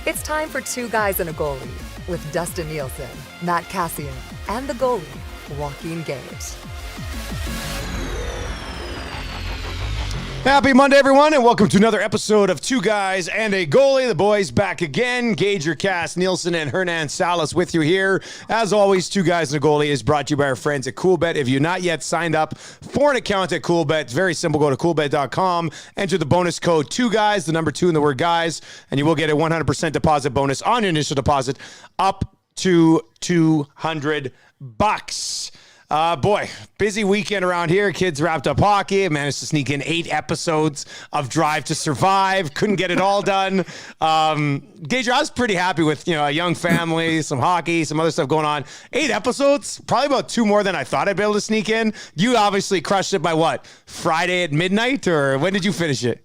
It's time for Two Guys and a Goalie with Dustin Nielsen, Matt Cassian, and the goalie, Joaquin Gage. Happy Monday, everyone, and welcome to another episode of Two Guys and a Goalie. The boys back again. Gager, Cass, Nielsen, and Hernan Salas with you here. As always, Two Guys and a Goalie is brought to you by our friends at CoolBet. If you're not yet signed up for an account at CoolBet, it's very simple. Go to coolbet.com, enter the bonus code 2GUYS, the number 2 in the word guys, and you will get a 100% deposit bonus on your initial deposit up to $200. Boy, busy weekend around here. Kids wrapped up hockey. I managed to sneak in 8 episodes of Drive to Survive. Couldn't get it all done. Gager, I was pretty happy with, a young family, some hockey, some other stuff going on. 8 episodes, probably about 2 more than I thought I'd be able to sneak in. You obviously crushed it by what? Friday at midnight, or when did you finish it?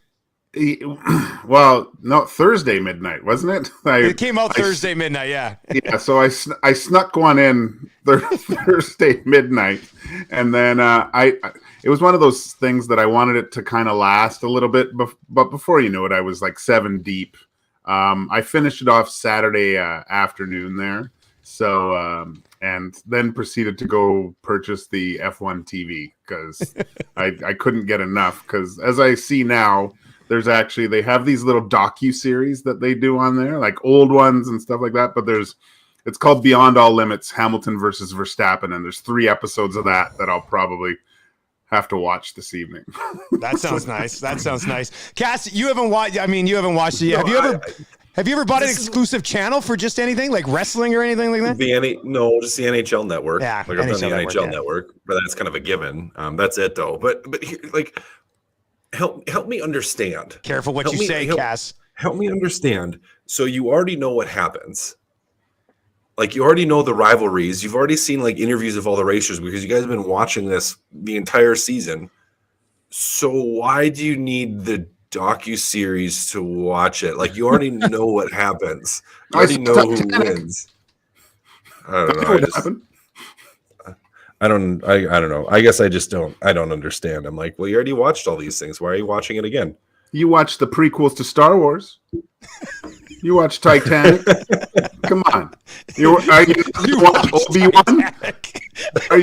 Well, no, Thursday midnight, wasn't it? It came out Thursday midnight, yeah. Yeah, so I snuck one in Thursday midnight, and then it was one of those things that I wanted it to kind of last a little bit, but before you knew it, I was like 7 deep. I finished it off Saturday afternoon there, so and then proceeded to go purchase the F1 TV because I couldn't get enough, because as I see now, they have these little docu-series that they do on there, like old ones and stuff like that. But it's called Beyond All Limits, Hamilton versus Verstappen. And there's 3 episodes of that I'll probably have to watch this evening. That sounds nice. That sounds nice. Cass, you haven't watched it yet. Have you ever bought an exclusive channel for just anything like wrestling or anything like that? Just the NHL Network. Yeah, I've done the NHL Network, but that's kind of a given. That's it though. But here, help me understand. Careful what you say, Cass. Help me understand. So you already know what happens. Like, you already know the rivalries. You've already seen interviews of all the racers because you guys have been watching this the entire season. So why do you need the docu-series to watch it? You already know what happens. You already know who wins. I don't know. I don't know. I guess I don't understand. I'm like, well, you already watched all these things. Why are you watching it again? You watched the prequels to Star Wars. You watched Titanic. Come on. Are you gonna watch Obi-Wan? Are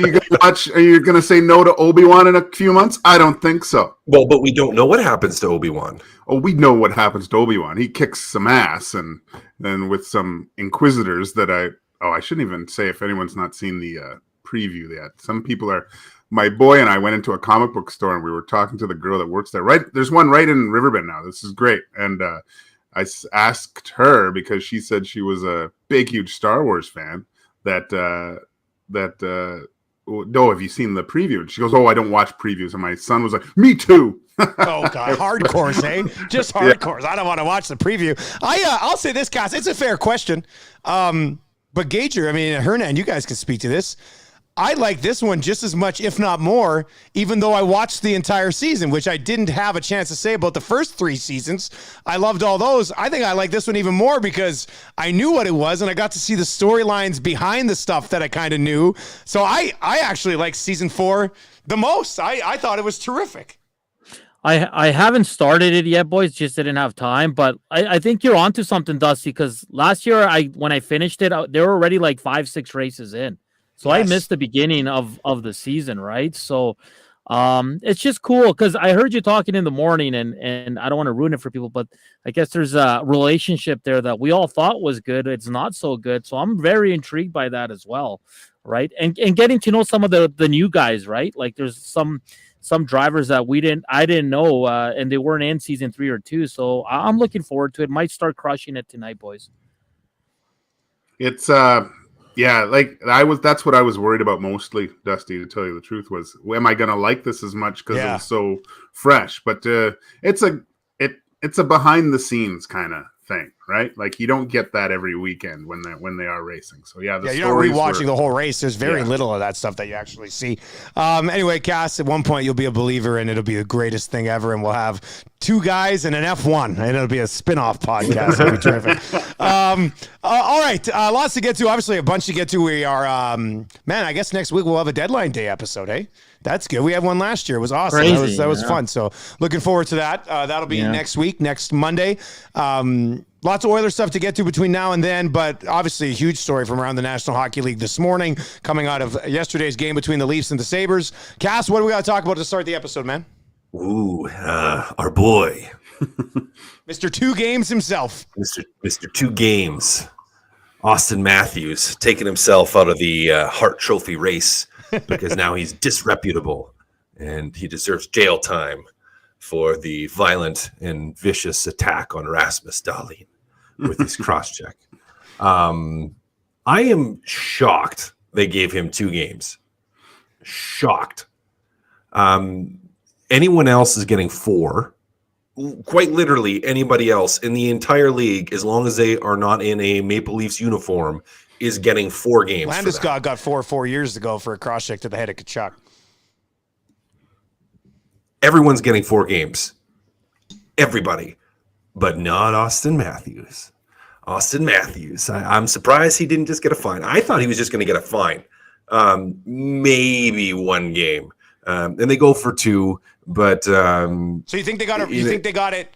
you gonna say no to Obi-Wan in a few months? I don't think so. Well, but we don't know what happens to Obi-Wan. Oh, we know what happens to Obi-Wan. He kicks some ass, and then with some Inquisitors that I shouldn't even say if anyone's not seen the preview yet. Some people are. My boy and I went into a comic book store and we were talking to the girl that works there. Right, there's one right in Riverbend now. This is great. And I asked her, because she said she was a big, huge Star Wars fan, that no, have you seen the preview? And she goes, oh, I don't watch previews. And my son was like, me too. Oh God, hardcore, eh? Just hardcore. Yeah. I don't want to watch the preview. I'll say this, Cass. It's a fair question. But Gager, Hernan, you guys can speak to this. I like this one just as much, if not more, even though I watched the entire season, which I didn't have a chance to say about the first 3 seasons. I loved all those. I think I like this one even more because I knew what it was, and I got to see the storylines behind the stuff that I kind of knew. So I actually like season 4 the most. I thought it was terrific. I haven't started it yet, boys. Just didn't have time. But I think you're onto something, Dusty, because last year when I finished it, there were already 5-6 races in. So yes. I missed the beginning of the season, right? So it's just cool because I heard you talking in the morning, and I don't want to ruin it for people, but I guess there's a relationship there that we all thought was good. It's not so good. So I'm very intrigued by that as well, right? And getting to know some of the new guys, right? There's some drivers that I didn't know, and they weren't in season 3 or 2. So I'm looking forward to it. Might start crushing it tonight, boys. It's yeah, that's what I was worried about mostly, Dusty, to tell you the truth, was am I gonna like this as much because it's so fresh? But it's a behind the scenes kind of thing, right? You don't get that every weekend when they are racing. So you're not rewatching the whole race. There's very little of that stuff that you actually see. Anyway, Cass, at one point you'll be a believer, and it'll be the greatest thing ever, and we'll have 2 guys and an F1, and it'll be a spin-off podcast. It'll be terrific. All right, lots to get to. Obviously, a bunch to get to. We are, I guess next week we'll have a deadline day episode, eh? That's good. We had one last year. It was awesome. Crazy, that was fun. So looking forward to that. That'll be next week, next Monday. Lots of Oilers stuff to get to between now and then, but obviously a huge story from around the National Hockey League this morning, coming out of yesterday's game between the Leafs and the Sabres. Cass, what do we got to talk about to start the episode, man? Ooh, our boy. Mr. Two Games himself. Mr. Two Games. Austin Matthews taking himself out of the Hart Trophy race because now he's disreputable and he deserves jail time for the violent and vicious attack on Rasmus Dahlin with his cross-check. I am shocked they gave him 2 games. Shocked. Anyone else is getting 4. Quite literally, anybody else in the entire league, as long as they are not in a Maple Leafs uniform, is getting 4 games. Landeskog got 4 years ago for a cross-check to the head of Kachuk. Everyone's getting 4 games. Everybody. But not Austin Matthews. Austin Matthews. I'm surprised he didn't just get a fine. I thought he was just going to get a fine. Maybe 1 game. And they go for 2. But so you think they got it? You think they got it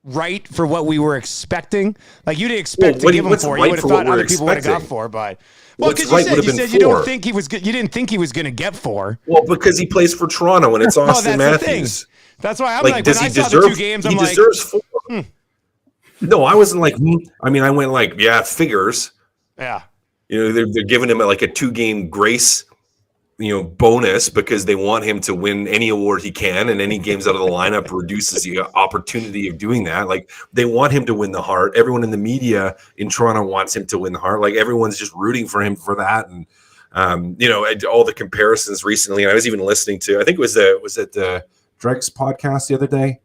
right for what we were expecting? Like you didn't expect to give him 4. You would have thought other people would have got 4, but because you said you don't think he was. You didn't think he was going to get 4. Well, because he plays for Toronto and it's Austin Matthews. That's why I'm like does when he I saw the 2 games, I'm like, he deserves 4. No, I wasn't like. I mean, I went like, yeah, figures. Yeah. They're giving him like a 2-game grace. Bonus because they want him to win any award he can, and any games out of the lineup reduces the opportunity of doing that. Like they want him to win the Hart. Everyone in the media in Toronto wants him to win the Hart. Like everyone's just rooting for him for that. And all the comparisons recently. And I was even listening to, I think it was the Drex podcast the other day.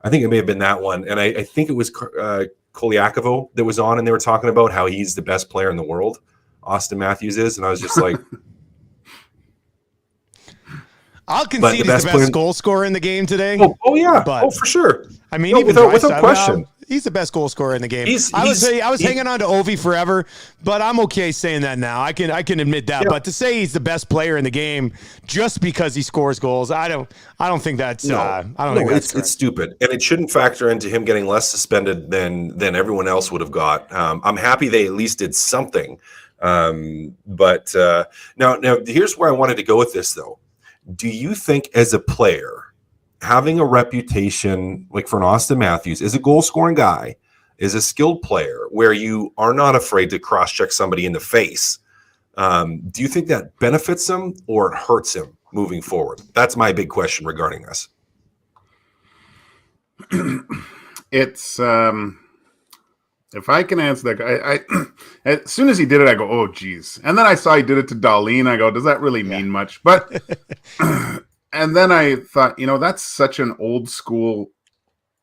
I think it may have been that one, and I think it was Kolyakovo that was on, and they were talking about how he's the best player in the world. Austin Matthews is, and I was just like. I'll concede he's the best goal scorer in the game today. Oh yeah. But, for sure. I mean, even without question. He's the best goal scorer in the game. I was hanging on to Ovi forever, but I'm okay saying that now. I can admit that. Yeah. But to say he's the best player in the game just because he scores goals, I don't think that's it's stupid. And it shouldn't factor into him getting less suspended than everyone else would have got. I'm happy they at least did something. But now here's where I wanted to go with this though. Do you think as a player, having a reputation like for an Austin Matthews, as a goal-scoring guy, is a skilled player where you are not afraid to cross-check somebody in the face, do you think that benefits him or it hurts him moving forward? That's my big question regarding this. It's if I can answer that, I as soon as he did it, I go, oh, geez. And then I saw he did it to Dahlin. I go, does that really mean much? But and then I thought, that's such an old school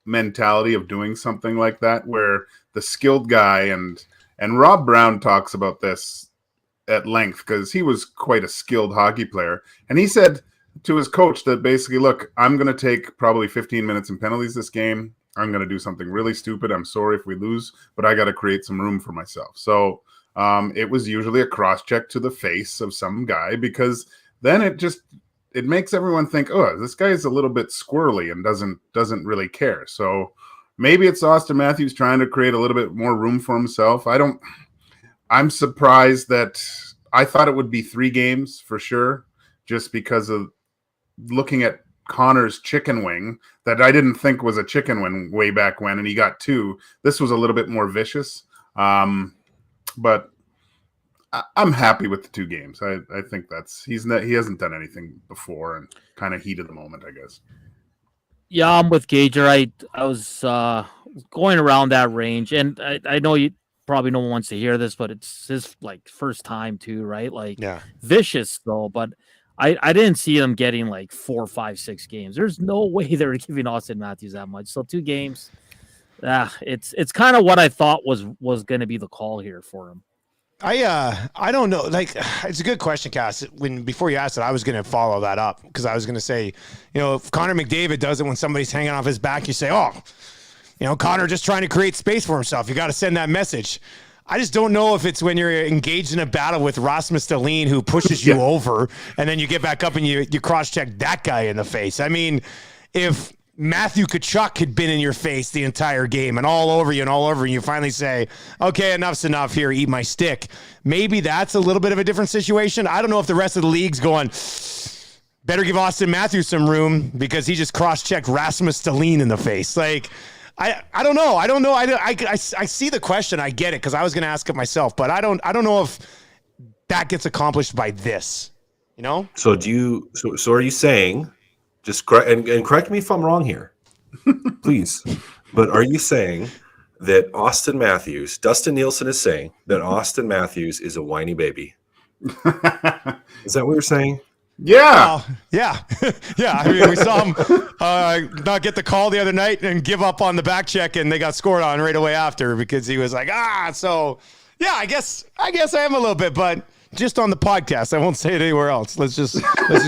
mentality of doing something like that, where the skilled guy and Rob Brown talks about this at length because he was quite a skilled hockey player. And he said to his coach that basically, look, I'm going to take probably 15 minutes in penalties this game. I'm going to do something really stupid. I'm sorry if we lose, but I got to create some room for myself. So it was usually a cross-check to the face of some guy because then it makes everyone think, oh, this guy is a little bit squirrely and doesn't really care. So maybe it's Austin Matthews trying to create a little bit more room for himself. I'm surprised that I thought it would be 3 games for sure, just because of looking at Connor's chicken wing that I didn't think was a chicken wing way back when, and he got 2. This was a little bit more vicious, but I'm happy with the 2 games. I think he hasn't done anything before, and kind of heat of the moment, I guess. Yeah, I'm with Gager. I was going around that range, and I know you probably no one wants to hear this, but it's his first time too, right? Vicious though, but. I didn't see them getting 4, 5, 6 games. There's no way they were giving Austin Matthews that much. So 2 games, it's kind of what I thought was going to be the call here for him. I don't know. It's a good question, Cass. Before you asked it, I was going to follow that up because I was going to say, if Connor McDavid does it when somebody's hanging off his back, you say, Connor just trying to create space for himself. You got to send that message. I just don't know if it's when you're engaged in a battle with Rasmus Dahlin who pushes you over and then you get back up and you cross-check that guy in the face. I mean, if Matthew Tkachuk had been in your face the entire game and all over you and all over you finally say, okay, enough's enough here, eat my stick. Maybe that's a little bit of a different situation. I don't know if the rest of the league's going, better give Austin Matthews some room because he just cross-checked Rasmus Dahlin in the face. Like, I don't know. I see the question. I get it because I was going to ask it myself, but I don't know if that gets accomplished by this, you know? So are you saying, just correct and correct me if I'm wrong here, please, but are you saying that Dustin Nielsen is saying that Austin Matthews is a whiny baby? Is that what you're saying? Yeah. Yeah. Yeah. I mean, we saw him not get the call the other night and give up on the back check, and they got scored on right away after because he was like, so yeah, I guess I am a little bit, but just on the podcast. I won't say it anywhere else. Let's just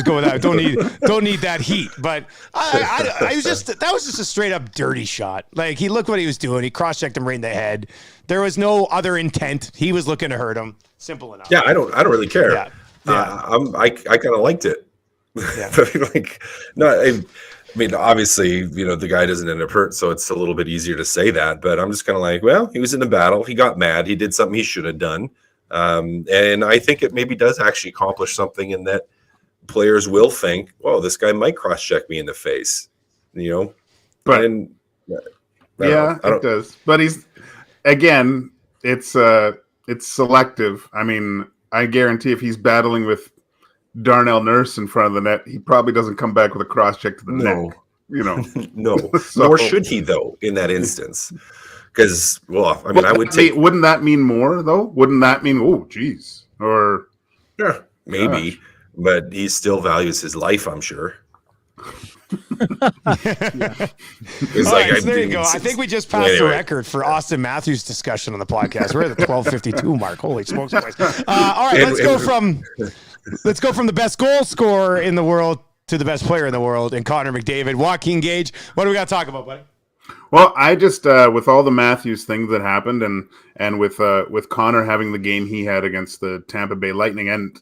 go with that. Don't need that heat. But that was just a straight up dirty shot. Like, he looked what he was doing. He cross-checked him right in the head. There was no other intent. He was looking to hurt him. Simple enough. Yeah, I don't really care. Yeah. I kind of liked it. Yeah. I mean, obviously, the guy doesn't end up hurt, so it's a little bit easier to say that. But I'm just kind of like, well, he was in the battle. He got mad. He did something he should have done. And I think it maybe does actually accomplish something in that players will think, "Well, this guy might cross-check me in the face," But it does. But it's selective. I mean, I guarantee if he's battling with Darnell Nurse in front of the net, he probably doesn't come back with a cross-check to the neck. No. So, Nor should he, though, in that instance. Because, I would take. Wouldn't that mean more, though? Wouldn't that mean, oh, geez, or yeah, maybe, gosh. But he still values his life, I'm sure. There you go. I think we just passed the record for Austin Matthews discussion on the podcast. We're at the 12:52 mark. Holy smokes, boys! All right, let's go from the best goal scorer in the world to the best player in the world, in Connor McDavid. Joaquin Gage, what do we got to talk about, buddy? Well, I just with all the Matthews things that happened, and with Connor having the game he had against the Tampa Bay Lightning, and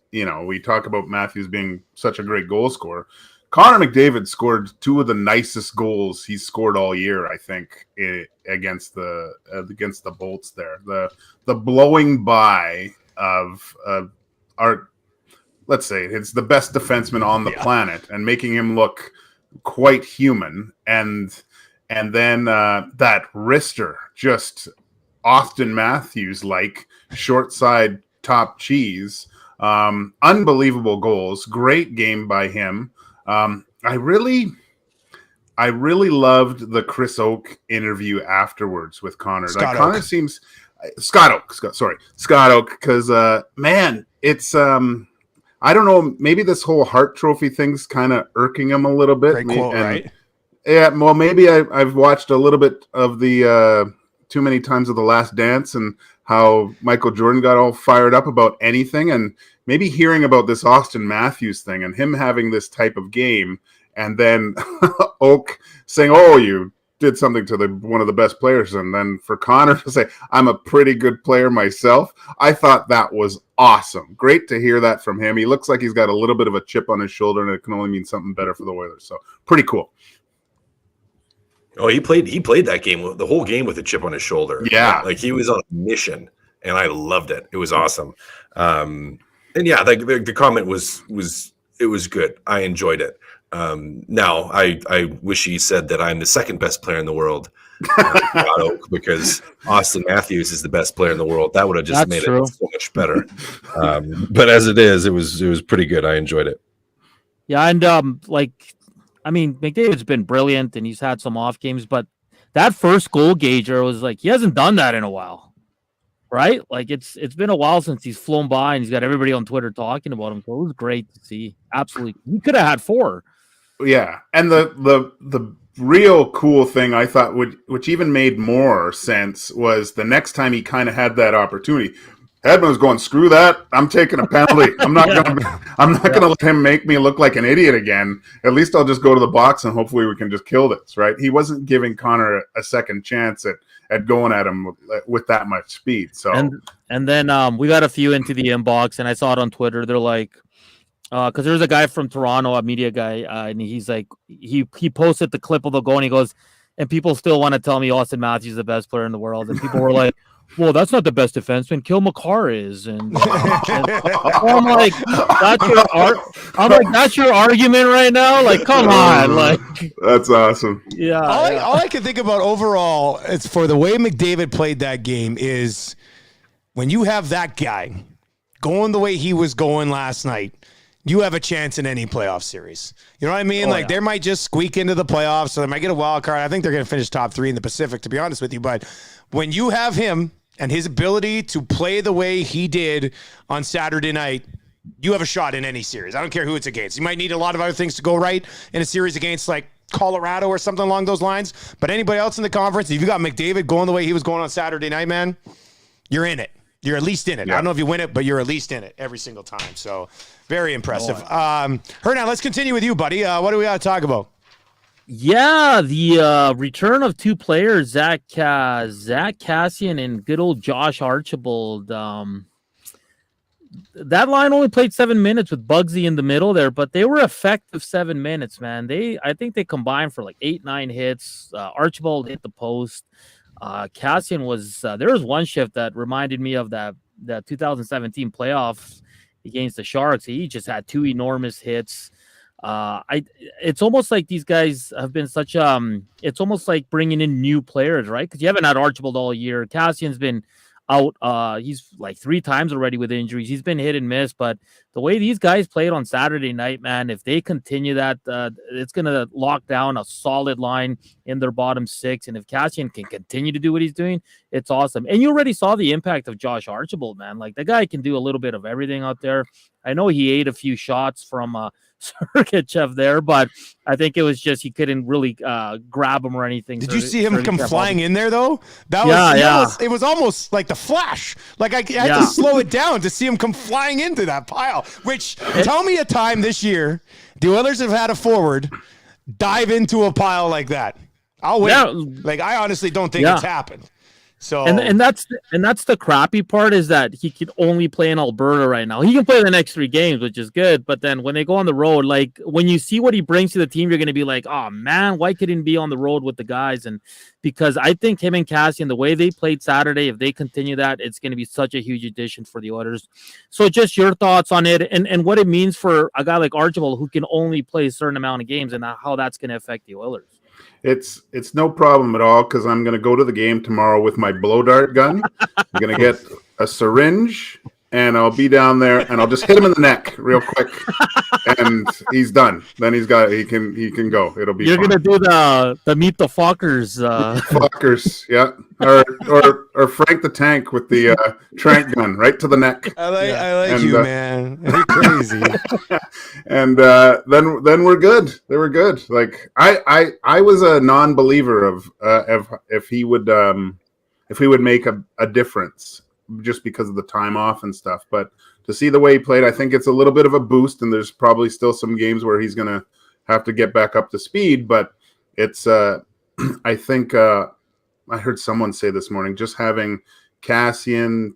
we talk about Matthews being such a great goal scorer. Connor McDavid scored two of the nicest goals he's scored all year, I think, against the Bolts there. The blowing by of our, let's say, it's the best defenseman on the planet, and making him look quite human, and then that wrister, just Austin Matthews like short side top cheese, unbelievable goals, great game by him. I really loved the Chris Oak interview afterwards with Connor. Scott Oak, because man, it's I don't know, maybe this whole Hart Trophy thing's kind of irking him a little bit. Great quote, right? Yeah, well, maybe I've watched a little bit of the Too Many Times of the Last Dance and how Michael Jordan got all fired up about anything, and maybe hearing about this Austin Matthews thing and him having this type of game, and then Oak saying, "Oh, you did something to one of the best players," and then for Connor to say, "I'm a pretty good player myself." I thought that was awesome. Great to hear that from him. He looks like he's got a little bit of a chip on his shoulder, and it can only mean something better for the Oilers. So pretty cool. Oh, he played that game, the whole game, with a chip on his shoulder. Yeah, like he was on a mission, and I loved it. It was awesome. And yeah, the comment was good. I enjoyed it. Now I wish he said that I'm the second best player in the world, because Austin Matthews is the best player in the world. That would have just made it so much better. But as it is, it was pretty good. I enjoyed it. Yeah, and McDavid's been brilliant, and he's had some off games, but that first goal Gager was like, he hasn't done that in a while, right? Like it's been a while since he's flown by, and he's got everybody on Twitter talking about him. So it was great to see. Absolutely, he could have had 4. Yeah, and the real cool thing I thought, which even made more sense, was the next time he kind of had that opportunity, Edmund was going, "Screw that! I'm taking a penalty. I'm not gonna let him make me look like an idiot again. At least I'll just go to the box and hopefully we can just kill this." Right? He wasn't giving Connor a second chance at going at him with that much speed. So and then we got a few into the inbox, and I saw it on Twitter. They're like, because there's a guy from Toronto, a media guy, and he's like, he posted the clip of the goal, and he goes, and people still want to tell me Austin Matthews is the best player in the world, and people were like, well, that's not the best defenseman. Kill McCarr is, and I'm like, that's your argument right now. Like, come on, like, that's awesome. Yeah. All I can think about overall, it's for the way McDavid played that game is when you have that guy going the way he was going last night, you have a chance in any playoff series. You know what I mean? They might just squeak into the playoffs, so they might get a wild card. I think they're going to finish top 3 in the Pacific, to be honest with you. But when you have him and his ability to play the way he did on Saturday night, you have a shot in any series. I don't care who it's against. You might need a lot of other things to go right in a series against like Colorado or something along those lines. But anybody else in the conference, if you got McDavid going the way he was going on Saturday night, man, you're in it. You're at least in it. Yeah. I don't know if you win it, but you're at least in it every single time. So very impressive. Hernan, let's continue with you, buddy. What do we got to talk about? Yeah, the return of 2 players, Zach Kassian and good old Josh Archibald. That line only played 7 minutes with Bugsy in the middle there, but they were effective 7 minutes, man. I think they combined for like 8-9 hits. Archibald hit the post. Kassian was there was one shift that reminded me of that 2017 playoffs against the Sharks. He just had 2 enormous hits. It's almost like these guys have been such it's almost like bringing in new players, right? Because you haven't had Archibald all year. Kassian's been out. He's like 3 times already with injuries. He's been hit and miss, but the way these guys played on Saturday night, man, if they continue that, it's going to lock down a solid line in their bottom 6. And if Kassian can continue to do what he's doing, it's awesome. And you already saw the impact of Josh Archibald, man. Like, the guy can do a little bit of everything out there. I know he ate a few shots from Sergachev there, but I think it was just he couldn't really grab him or anything. Did you see him come flying in there though? It was almost like the Flash. Like I had to slow it down to see him come flying into that pile. Which tell me a time this year the Oilers have had a forward dive into a pile like that. I'll wait. Yeah. Like I honestly don't think it's happened. So and that's the crappy part is that he can only play in Alberta right now. He can play the next 3 games, which is good. But then when they go on the road, like when you see what he brings to the team, you're going to be like, oh man, why couldn't he be on the road with the guys? And because I think him and Kassian, the way they played Saturday, if they continue that, it's going to be such a huge addition for the Oilers. So just your thoughts on it and what it means for a guy like Archibald who can only play a certain amount of games and how that's going to affect the Oilers. It's no problem at all because I'm going to go to the game tomorrow with my blow dart gun. I'm going to get a syringe and I'll be down there and I'll just hit him in the neck real quick and he's done. Then he can go. It'll be. You're gonna do the meet the fuckers. Fuckers, yeah, or Frank the Tank with the trank gun right to the neck. I like you, man. You're crazy. And then we're good. They were good. Like I was a non-believer of if he would make a difference just because of the time off and stuff. But to see the way he played, I think it's a little bit of a boost. And there's probably still some games where he's gonna have to get back up to speed. But it's I think I heard someone say this morning just having Kassian,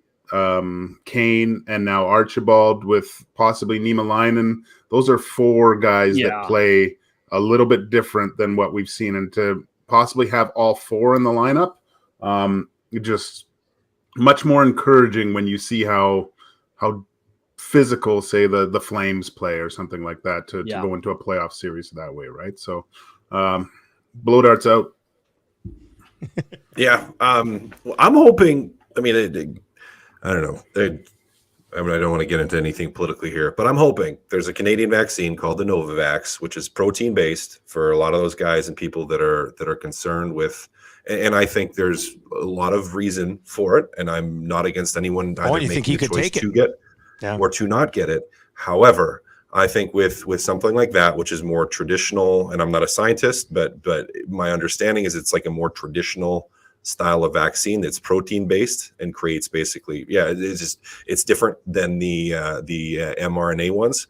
Kane, and now Archibald with possibly Niemelainen. Those are 4 guys that play a little bit different than what we've seen, and to possibly have all 4 in the lineup, just much more encouraging when you see how physical, say the Flames play or something like that to go into a playoff series that way, right? So, blow darts out. Yeah, I'm hoping. I mean, I don't know. I don't want to get into anything politically here, but I'm hoping there's a Canadian vaccine called the Novavax, which is protein based for a lot of those guys and people that are concerned with. And I think there's a lot of reason for it, and I'm not against anyone either making the choice to get or to not get it. However, I think with something like that, which is more traditional, and I'm not a scientist, but my understanding is it's like a more traditional style of vaccine that's protein based and creates basically, it's different than the mRNA ones.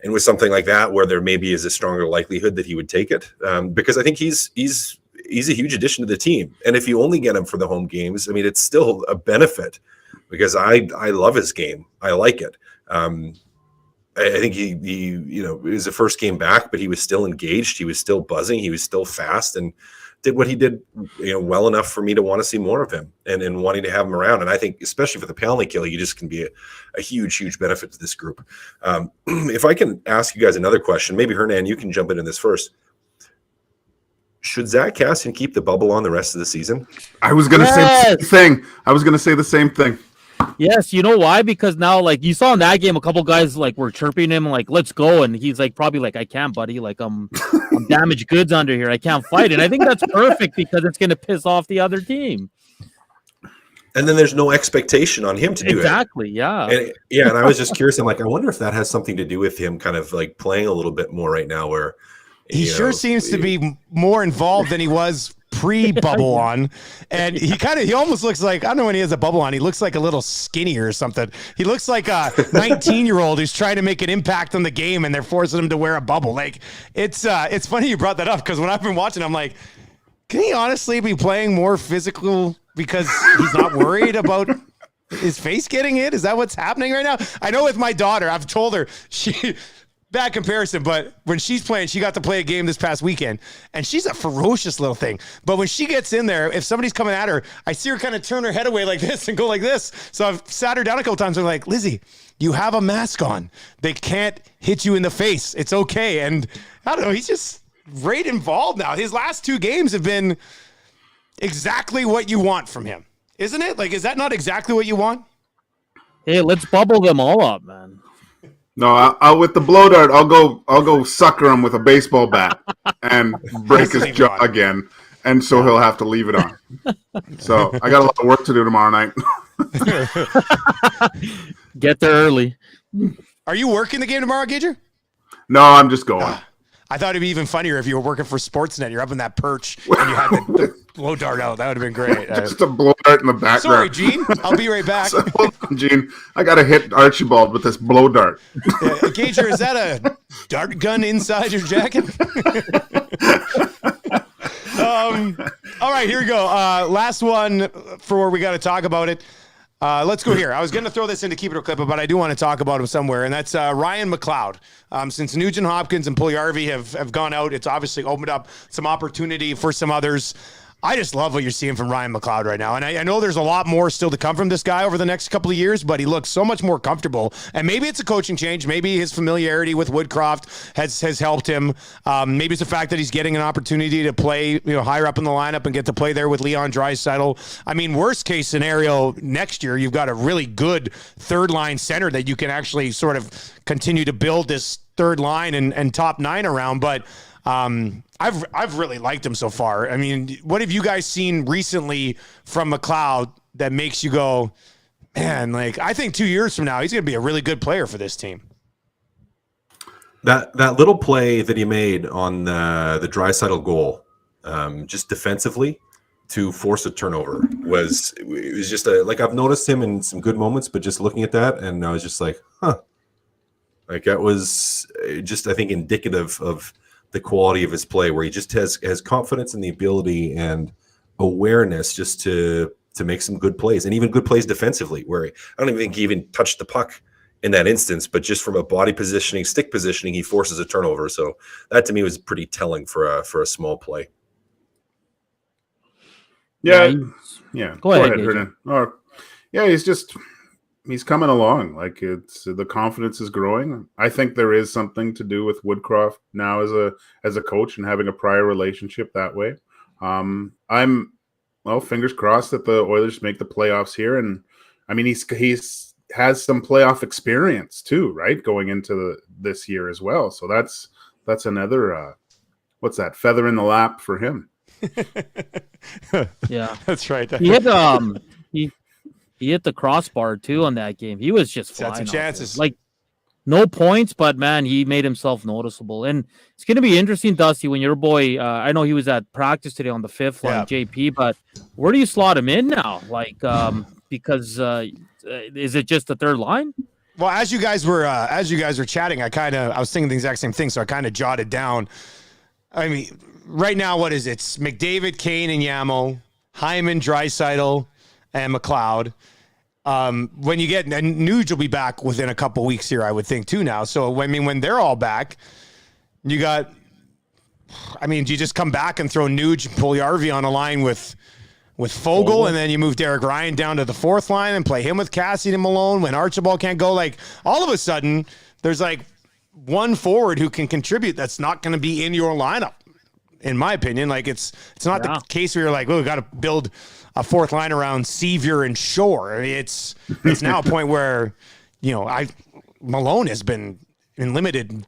And with something like that, where there maybe is a stronger likelihood that he would take it, because I think he's a huge addition to the team. And if you only get him for the home games, I mean, it's still a benefit because I love his game. I like it. I think he it was the first game back, but he was still engaged. He was still buzzing. He was still fast and did what he did, well enough for me to want to see more of him and wanting to have him around. And I think, especially for the penalty kill, he just can be a huge, huge benefit to this group. If I can ask you guys another question, maybe Hernan, you can jump into this first. Should Zach Kassian keep the bubble on the rest of the season? I was going to say the same thing. I was going to say the same thing. Yes, you know why? Because now, like, you saw in that game, a couple guys like were chirping him, like, "Let's go," and he's like, probably like, "I can't, buddy. Like, I'm damaged goods under here. I can't fight." And I think that's perfect because it's going to piss off the other team. And then there's no expectation on him to do it. Exactly. Yeah. And I was just curious. I'm like, I wonder if that has something to do with him kind of like playing a little bit more right now, where he sure seems to be more involved than he was pre-bubble on, and he almost looks like, I don't know, when he has a bubble on, he looks like a little skinnier or something. He looks like a 19-year-old who's trying to make an impact on the game, and they're forcing him to wear a bubble. Like, it's funny you brought that up, because when I've been watching, I'm like, can he honestly be playing more physical because he's not worried about his face getting hit? Is that what's happening right now? I know with my daughter, I've told her, bad comparison, but when she's playing, she got to play a game this past weekend, and she's a ferocious little thing. But when she gets in there, if somebody's coming at her, I see her kind of turn her head away like this and go like this. So I've sat her down a couple times. I'm like, Lizzie, you have a mask on. They can't hit you in the face. It's okay. And I don't know, he's just right involved now. His last 2 games have been exactly what you want from him, isn't it? Like, is that not exactly what you want? Hey, let's bubble them all up, man. No, I'll with the blow dart, I'll go sucker him with a baseball bat and break his jaw again, and so he'll have to leave it on. So I got a lot of work to do tomorrow night. Get there early. Are you working the game tomorrow, Gager? No, I'm just going. I thought it'd be even funnier if you were working for Sportsnet. You're up in that perch and you had the blow dart out. That would have been great. Just a blow dart in the background. Sorry, Gene. I'll be right back. So, hold on, Gene. I got to hit Archibald with this blow dart. Gager, is that a dart gun inside your jacket? All right, here we go. Last one for where we got to talk about it. Let's go here. I was going to throw this into Keep It or Clip It, but I do want to talk about him somewhere, and that's Ryan McLeod. Since Nugent Hopkins and Puljujarvi have gone out, it's obviously opened up some opportunity for some others. I just love what you're seeing from Ryan McLeod right now. And I know there's a lot more still to come from this guy over the next couple of years, but he looks so much more comfortable. And maybe it's a coaching change. Maybe his familiarity with Woodcroft has helped him. Maybe it's the fact that he's getting an opportunity to play, higher up in the lineup and get to play there with Leon Draisaitl. I mean, worst case scenario, next year, you've got a really good third line center that you can actually sort of continue to build this third line and top 9 around. But I've really liked him so far. I mean, what have you guys seen recently from McLeod that makes you go, man, like, I think 2 years from now, he's going to be a really good player for this team? That little play that he made on the Draisaitl goal, just defensively to force a turnover was just I've noticed him in some good moments, but just looking at that, and I was just like, huh. Like, that was just, I think, indicative of the quality of his play, where he just has confidence in the ability and awareness just to make some good plays, and even good plays defensively, where I don't even think he even touched the puck in that instance, but just from a body positioning, stick positioning, he forces a turnover. So that to me was pretty telling for a small play. Yeah. Go ahead, Hernan. Yeah, he's coming along. Like, the confidence is growing. I think there is something to do with Woodcroft now as a coach and having a prior relationship that way. Fingers crossed that the Oilers make the playoffs here. And I mean, he's has some playoff experience too, right? Going into this year as well. So that's another what's that, feather in the lap for him. Yeah, that's right. He hit he hit the crossbar too on that game. He was just flying. Had some chances. Like, no points, but man, he made himself noticeable. And it's going to be interesting, Dusty, when your boy, I know he was at practice today on the 5th line, JP, but where do you slot him in now? Like, because is it just the third line? Well, as you guys were chatting, I was thinking the exact same thing, so I kind of jotted down. I mean, right now, what is it? It's McDavid, Kane, and Yamo, Hyman, Draisaitl, and McLeod. When you get, and Nuge will be back within a couple weeks here, I would think too now. So, I mean, when they're all back, do you just come back and throw Nuge and Puljujarvi on a line with Fogle, and then you move Derek Ryan down to the fourth line and play him with Cassidy and Malone when Archibald can't go? Like, all of a sudden, there's like one forward who can contribute that's not going to be in your lineup, in my opinion. Like, it's not the case where you're like, we've got to build a fourth line around Sevier and Shore. I mean, it's now a point where, Malone has been in limited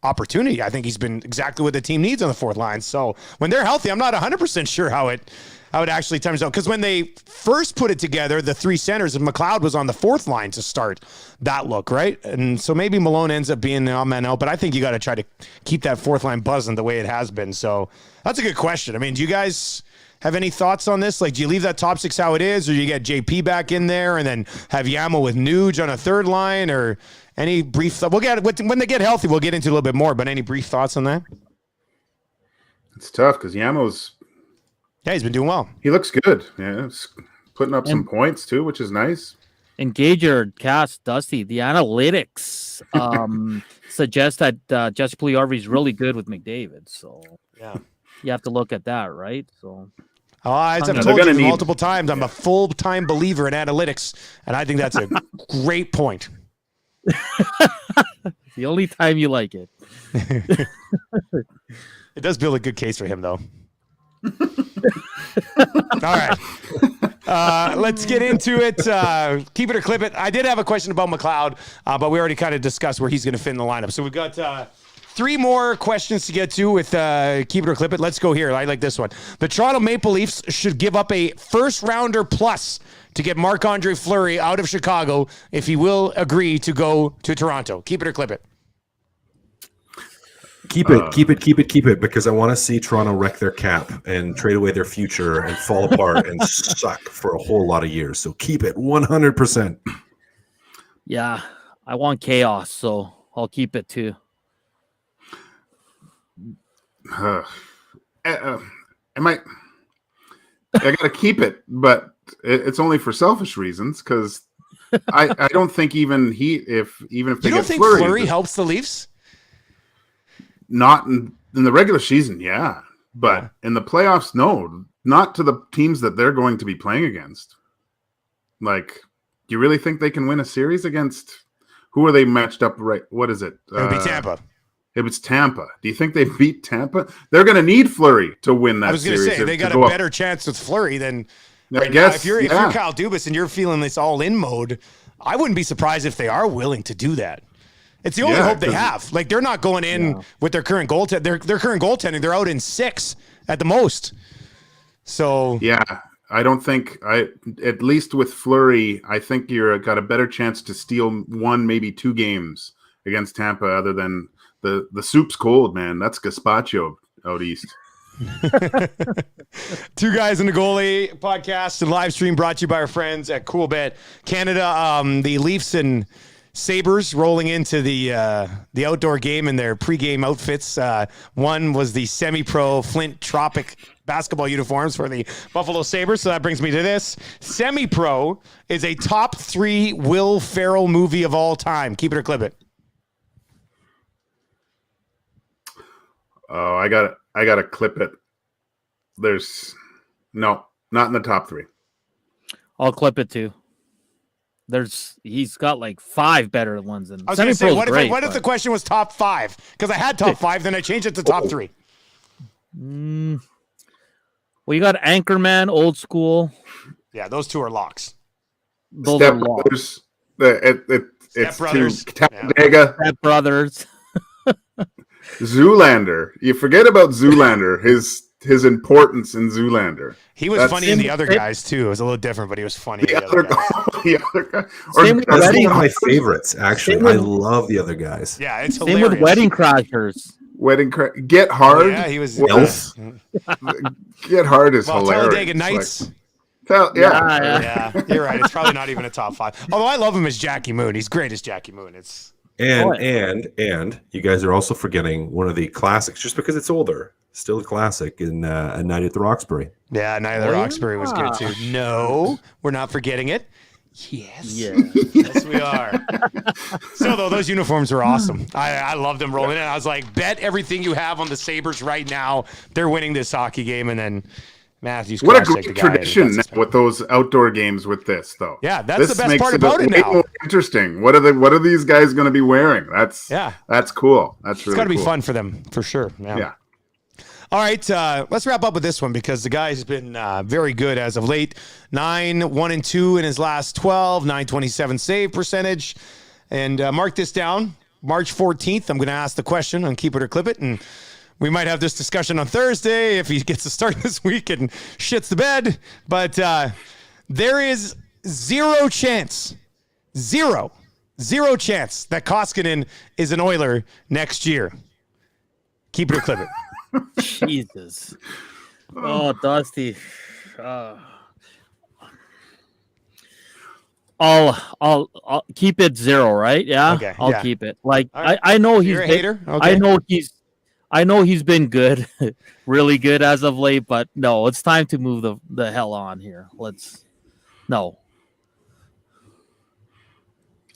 opportunity. I think he's been exactly what the team needs on the fourth line. So when they're healthy, I'm not 100% sure how it actually turns out. Because when they first put it together, the three centers, and McLeod was on the fourth line to start that look, right? And so maybe Malone ends up being the odd man out, but I think you got to try to keep that fourth line buzzing the way it has been. So that's a good question. I mean, do you guys have any thoughts on this? Like, do you leave that top six how it is, or you get JP back in there and then have Yamo with Nuge on a third line, or any brief thought? When they get healthy, we'll get into a little bit more, but any brief thoughts on that? It's tough because Yamo's, he's been doing well. He looks good. Yeah, he's putting up some points too, which is nice. Engager, Cass, Dusty, the analytics suggest that Jesse Puljujarvi is really good with McDavid. So you have to look at that, right? So as I've told you multiple times, I'm a full-time believer in analytics, and I think that's a great point. The only time you like it. It does build a good case for him, though. All right. Let's get into it. Keep it or clip it. I did have a question about McLeod, but we already kind of discussed where he's going to fit in the lineup. So we've got three more questions to get to with keep it or clip it. Let's go here. I like this one. The Toronto Maple Leafs should give up a first-rounder plus to get Marc-Andre Fleury out of Chicago if he will agree to go to Toronto. Keep it or clip it. Keep it, because I want to see Toronto wreck their cap and trade away their future and fall apart and suck for a whole lot of years. So keep it 100%. Yeah, I want chaos, so I'll keep it too. I got to keep it, but it's only for selfish reasons, because I don't think even if they you don't get think Fleury, Fleury helps the Leafs? Not in the regular season, yeah, but in the playoffs, no, not to the teams that they're going to be playing against. Like, do you really think they can win a series against? Who are they matched up? Right? What is it? It would be Tampa. If it's Tampa, do you think they beat Tampa? They're going to need Fleury to win that series. I was going to say, they got a better chance with Fleury than I guess. If you're Kyle Dubas and you're feeling this all-in mode, I wouldn't be surprised if they are willing to do that. It's the only hope they have. Like, they're not going in with their current goaltending. Their current goaltending, they're out in 6 at the most. So yeah, I don't think at least with Fleury, I think you're got a better chance to steal 1, maybe 2 games against Tampa. Other than the soup's cold, man. That's gazpacho out east. 2 Guys in the Goalie podcast and live stream brought to you by our friends at Coolbet Canada. The Leafs and Sabres rolling into the outdoor game in their pregame outfits. One was the semi-pro Flint Tropic basketball uniforms for the Buffalo Sabres. So that brings me to this. Semi-pro is a top 3 Will Ferrell movie of all time. Keep it or clip it. Oh, I got to clip it. There's not in the top 3. I'll clip it too. He's got like 5 better ones than. I was going to say, what if the question was top 5? Because I had top 5, then I changed it to top 3. Well, you got Anchorman, Old School. Yeah, those 2 are locks. Those Step are locks. Brothers. It's Brothers. Talladega. Step Brothers. Zoolander. You forget about Zoolander. His importance in Zoolander. He was funny in the other guys too. It was a little different, but he was funny. The other guy. That's one of my favorites, actually. I love the other guys. Yeah, it's Same hilarious. with Wedding Crashers. Get Hard. Yeah, he was. Get Hard is hilarious. Talladega Nights. Yeah, you're right. It's probably not even a top 5. Although I love him as Jackie Moon. He's great as Jackie Moon. It's and you guys are also forgetting one of the classics, just because it's older, still a classic in A Night at the Roxbury. Yeah, Night at the Roxbury was good too. No, we're not forgetting it. Yes. Yeah. Yes, we are. So, though, those uniforms are awesome. I love them rolling in. I was like, bet everything you have on the Sabres right now. They're winning this hockey game. And then Matthews. What a great tradition with those outdoor games with this, though. Yeah, that's the best part makes about it now. More interesting. What are these guys going to be wearing? That's cool. That's really it's got to be cool. fun for them, for sure. Yeah. All right, let's wrap up with this one because the guy's been very good as of late. 9-1-2 in his last 12, 927 save percentage. And mark this down, March 14th, I'm going to ask the question on Keep It or Clip It, and we might have this discussion on Thursday if he gets to start this week and shits the bed. But there is zero chance that Koskinen is an Oiler next year. Keep it or clip it. Jesus. Oh, Dusty. I'll keep it 0, right? Yeah. Okay, I'll keep it. Like right. I know he's You're a hater. Okay. I know he's been good, really good as of late, but no, it's time to move the hell on here. No.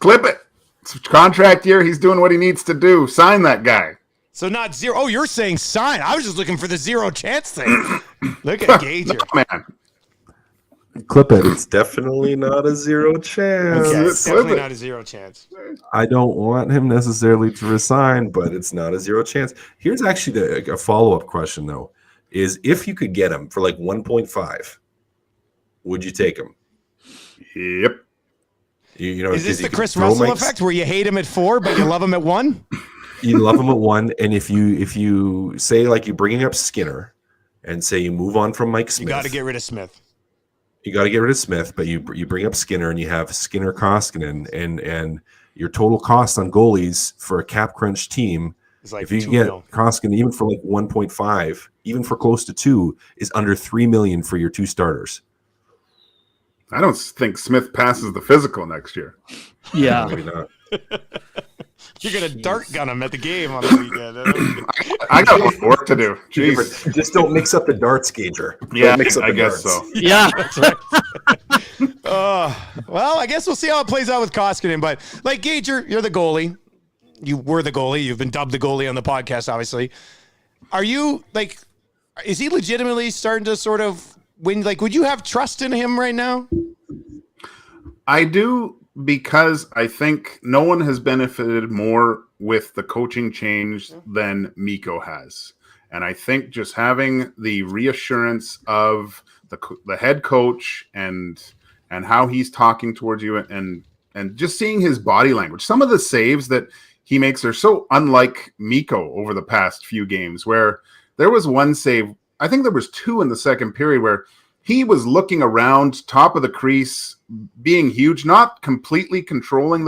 Clip it. It's a contract year. He's doing what he needs to do. Sign that guy. So not 0. Oh, you're saying sign. I was just looking for the 0 chance thing. Look at Gager. No, man. Clip it. It's definitely not a 0 chance. Okay, it's definitely not a 0 chance. I don't want him necessarily to resign, but It's not a 0 chance. Here's actually a follow-up question, though, is if you could get him for like 1.5, would you take him? Yep. You know, is this the Chris Russell effect where you hate him at 4, but you love him at 1? You love him at 1, and if you say like you're bringing up Skinner, and say you move on from Mike Smith, You got to get rid of Smith. You got to get rid of Smith, but you bring up Skinner, and you have Skinner, Koskinen, and your total cost on goalies for a cap crunch team. It's like if you 2 get mil. Koskinen even for like 1.5, even for close to 2, is under $3 million for your 2 starters. I don't think Smith passes the physical next year. Yeah. Maybe not. You're going to dart gun him at the game on the weekend. I got work to do. Jeez. Just don't mix up the darts, Gager. Yeah, Don't mix up I the guess darts. so. Yeah. Well, I guess we'll see how it plays out with Koskinen. But like Gager, you're the goalie. You were the goalie. You've been dubbed the goalie on the podcast, obviously. Are you like? Is he legitimately starting to sort of win? Like, would you have trust in him right now? I do, because I think no one has benefited more with the coaching change than Mikko has. And I think just having the reassurance of the head coach and how he's talking towards you and just seeing his body language. Some of the saves that he makes are so unlike Mikko over the past few games, where there was one save, I think there was 2 in the second period, where he was looking around top of the crease, being huge, not completely controlling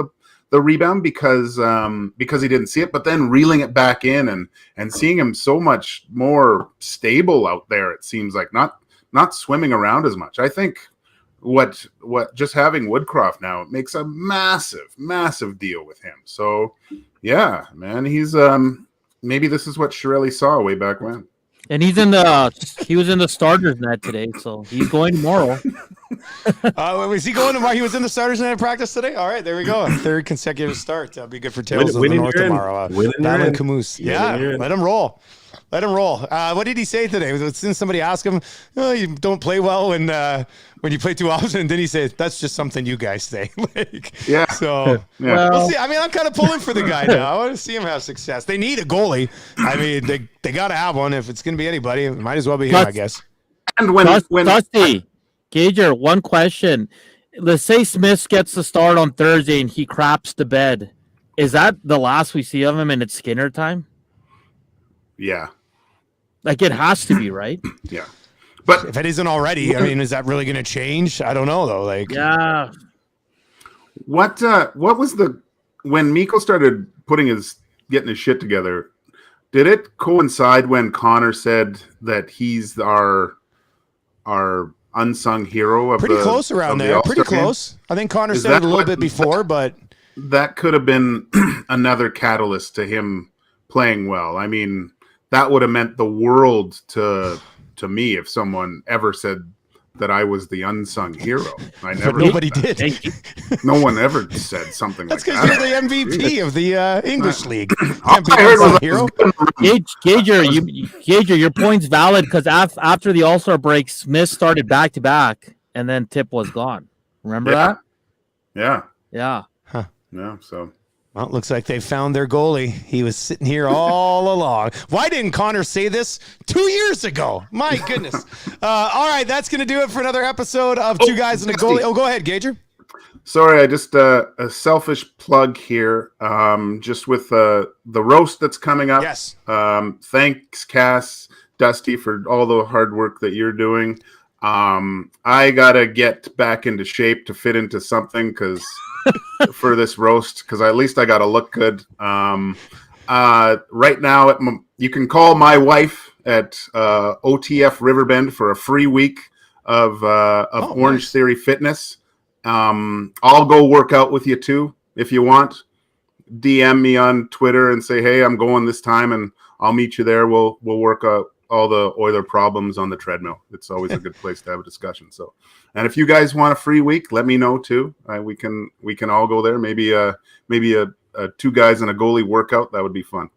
the rebound because he didn't see it, but then reeling it back in and seeing him so much more stable out there. It seems like not swimming around as much. I think what just having Woodcroft now, it makes a massive deal with him. So yeah, man, he's maybe this is what Chiarelli saw way back when. And he was in the starters net today, so he's going tomorrow. Was he going tomorrow? He was in the starters net practice today. All right, there we go. A 3rd consecutive start. That'll be good for Tales of the North tomorrow. Battling Camoose. Yeah, let him roll. Let him roll. What did he say today? Didn't somebody ask him, "Oh, you don't play well when you play too often?" And then he said, "That's just something you guys say." Yeah. So Yeah. we'll see. I mean, I'm kind of pulling for the guy now. I want to see him have success. They need a goalie. I mean, they got to have one. If it's going to be anybody, it might as well be him, I guess. And when Dusty, Gager, one question. Let's say Smith gets the start on Thursday and he craps the bed. Is that the last we see of him and it's Skinner time? Yeah. Like, it has to be, right? Yeah. But If it isn't already, I mean, is that really going to change? I don't know though. Like, Yeah. what was when Mikko started getting his shit together, did it coincide when Connor said that he's our unsung hero of pretty close around there. Pretty All-Star game? close. I think Connor Is said it that a little what- bit before, but That could have been another catalyst to him playing well. I mean, that would have meant the world to me if someone ever said that I was the unsung hero. I never. Nobody said that. did. No one ever said something That's like because that. you're the MVP of the English league. All Can't be I heard unsung was hero. Gager, your point's valid because after the All-Star break, Smith started back-to-back, and then Tip was gone. Remember that? Yeah. Yeah. Yeah. So. Well, it looks like they found their goalie. He was sitting here all along. Why didn't Connor say this 2 years ago? My goodness. All right, that's going to do it for another episode of Two Guys and a Goalie. Oh, go ahead, Gager. Sorry, I just a selfish plug here. Just with the roast that's coming up. Yes. Thanks, Cass, Dusty, for all the hard work that you're doing. I gotta get back into shape to fit into something because for this roast, because at least I gotta look good. Right now, you can call my wife at OTF Riverbend for a free week of Orange Theory Fitness. I'll go work out with you too if you want. DM me on Twitter and say, hey, I'm going this time, and I'll meet you there. We'll work out all the Oiler problems on the treadmill. It's always a good place to have a discussion. So, and if you guys want a free week, let me know too. We can all go there. Maybe a Two Guys and a Goalie workout. That would be fun.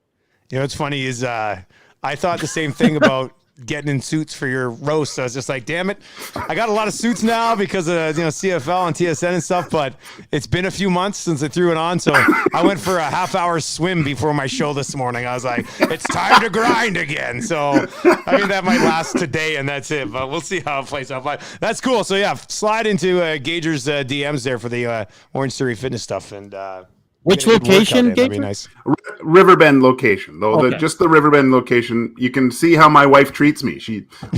You know, what's funny is I thought the same thing about getting in suits for your roast. I was just like, damn it, I got a lot of suits now because of CFL and TSN and stuff, but it's been a few months since I threw it on, so I went for a half-hour swim before my show this morning. I was like, it's time to grind again. So I mean, that might last today and that's it, but we'll see how it plays out. But that's cool. So yeah, slide into Gager's DMs there for the Orange Theory Fitness stuff. And which location, That'd be nice. Riverbend location, though. Okay. Just the Riverbend location. You can see how my wife treats me.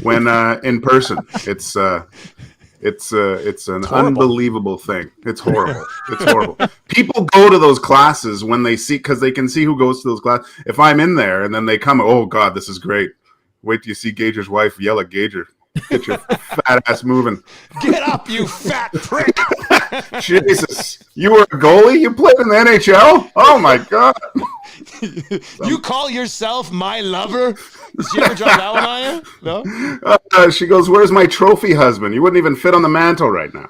When in person, it's an unbelievable thing. It's horrible. It's horrible. People go to those classes when they see, because they can see who goes to those classes. If I'm in there and then they come, oh God, this is great. Wait till you see Gager's wife yell at Gager. Get your fat ass moving. Get up, you fat prick. Jesus, you were a goalie? You played in the NHL? Oh my God. You call yourself my lover? Did she ever drop that one on you? No? She goes, where's my trophy husband? You wouldn't even fit on the mantle right now.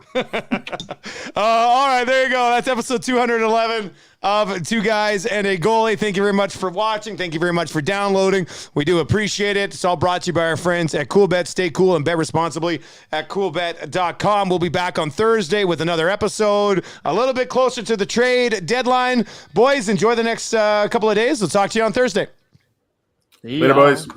All right, there you go. That's episode 211 of Two Guys and a Goalie. Thank you very much for watching. Thank you very much for downloading. We do appreciate it. It's all brought to you by our friends at CoolBet. Stay cool and bet responsibly at coolbet.com. We'll be back on Thursday with another episode a little bit closer to the trade deadline. Boys, enjoy the next couple of days. We'll talk to you on Thursday. Later, boys.